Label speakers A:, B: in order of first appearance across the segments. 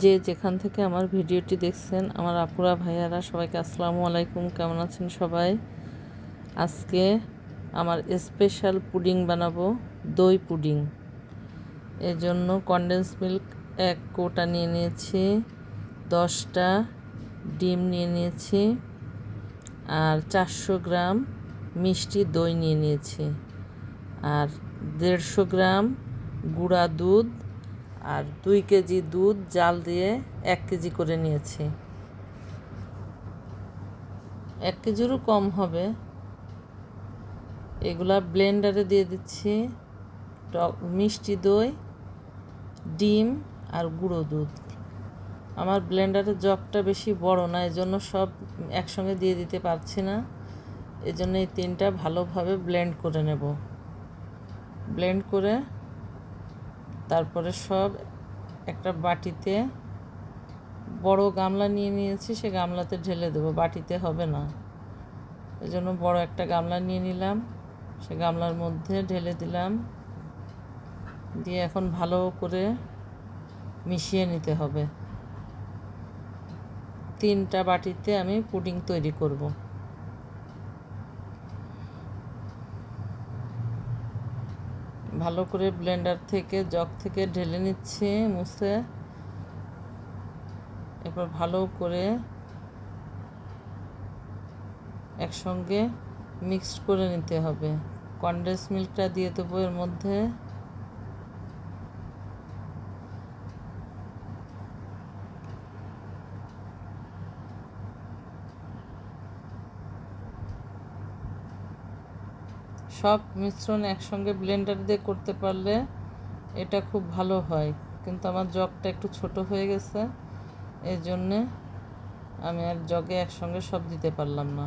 A: যে যেখান থেকে আমার ভিডিওটি দেখছেন, আমার আপুরা ভাইয়ারা সবাইকে আসসালামু আলাইকুম। কেমন আছেন সবাই? আজকে আমার স্পেশাল পুডিং বানাবো, দই পুডিং। এর জন্য কনডেন্স মিল্ক 1 কৌটা নিয়ে নিয়েছি, 10টা ডিম নিয়ে নিয়েছি, আর 400 গ্রাম মিষ্টি দই নিয়ে নিয়েছি, আর 150 গ্রাম গুঁড়া দুধ, আর 2 কেজি দুধ জাল দিয়ে 1 কেজি করে নিয়েছি। 1 কেজিরও কম হবে। এগুলা ব্লেন্ডারে দিয়ে দিচ্ছি। মিষ্টি দই, ডিম আর গুঁড়ো দুধ। আমার ব্লেন্ডারের জগটা বেশি বড় না, এজন্য সব একসঙ্গে দিয়ে দিতে পারছি না। এজন্য এই 3টা ভালোভাবে ব্লেন্ড করে নেব। ব্লেন্ড করে তারপরে সব একটা বাটিতে, বড় গামলা নিয়ে নিয়েছি, সে গামলাতে ঢেলে দেবো, বাটিতে হবে না। এজন্য বড় একটা গামলা নিয়ে নিলাম, সে গামলার মধ্যে ঢেলে দিলাম। দিয়ে এখন ভালো করে মিশিয়ে নিতে হবে। 3টা বাটিতে আমি পুডিং তৈরি করব। ভালো করে ব্লেন্ডার থেকে, জগ থেকে ঢেলে নিচ্ছি মুছে। এরপর ভালো করে একসঙ্গে মিক্সড করে নিতে হবে। কনডেন্স মিল্কটা দিয়ে দেবো এর মধ্যে। সব মিশ্রণ একসঙ্গে ব্লেন্ডার দিয়ে করতে পারলে এটা খুব ভালো হয়, কিন্তু আমার জগটা একটু ছোট হয়ে গেছে, এই জন্যে আমি আর জগে একসঙ্গে সব দিতে পারলাম না।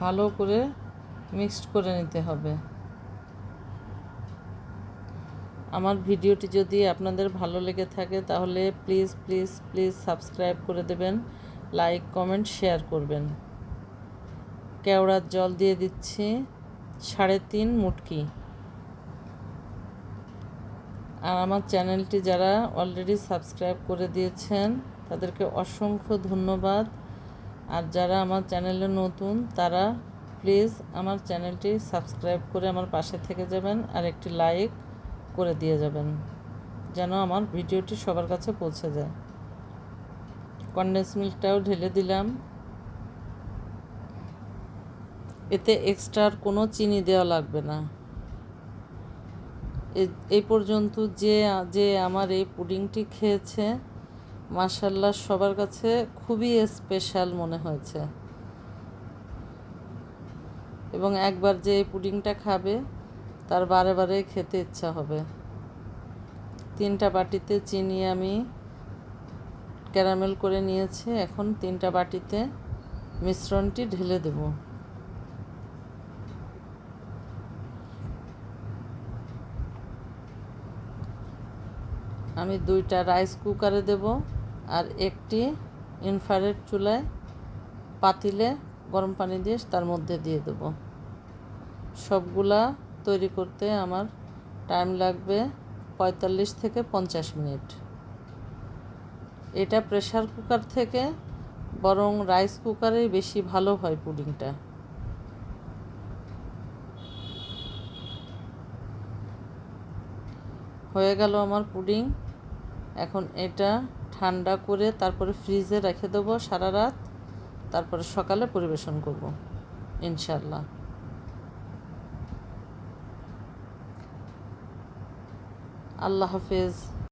A: ভালো করে মিক্সড করে নিতে হবে। আমার ভিডিওটি যদি আপনাদের ভালো লেগে থাকে তাহলে প্লিজ প্লিজ প্লিজ সাবস্ক্রাইব করে দেবেন, লাইক কমেন্ট শেয়ার করবেন। কেওড়ার জল দিয়ে দিচ্ছি 3.5 মুটকি। আর আমার চ্যানেলটি যারা অলরেডি সাবস্ক্রাইব করে দিয়েছেন তাদেরকে অসংখ্য ধন্যবাদ। আর যারা আমার চ্যানেলে নতুন তারা প্লিজ আমার চ্যানেলটি সাবস্ক্রাইব করে আমার পাশে থেকে যাবেন, আর একটি লাইক করে দিয়ে যাবেন, যেন আমার ভিডিওটি সবার কাছে পৌঁছে যায়। কনডেন্স মিল্কটাও ঢেলে দিলাম। এতে এক্সট্রা আর কোনো চিনি দেওয়া লাগবে না। এই পর্যন্ত যে যে আমার এই পুডিংটি খেয়েছে, মাশাআল্লাহ সবার কাছে খুবই স্পেশাল মনে হয়েছে, এবং একবার যে এই পুডিংটা খাবে তার বারে বারে খেতে ইচ্ছা হবে। 3টা বাটিতে চিনি আমি ক্যারামেল করে নিয়েছি। এখন 3টা বাটিতে মিশ্রণটি ঢেলে দেব। আমি 2টা রাইস কুকারে দেব, আর একটি ইনফ্রারেড চুলায় পাতিলে গরম পানি দিয়ে তার মধ্যে দিয়ে দেব। সবগুলা তৈরি করতে আমার টাইম লাগবে 45 থেকে 50 মিনিট। এটা প্রেসার কুকার থেকে বরং রাইস কুকারেই বেশি ভালো হয় পুডিংটা। হয়ে গেল আমার পুডিং। এখন এটা ঠান্ডা করে তারপরে ফ্রিজে রেখে দেবো সারা রাত, তারপরে সকালে পরিবেশন করব ইনশাল্লাহ। আল্লাহ হাফেজ।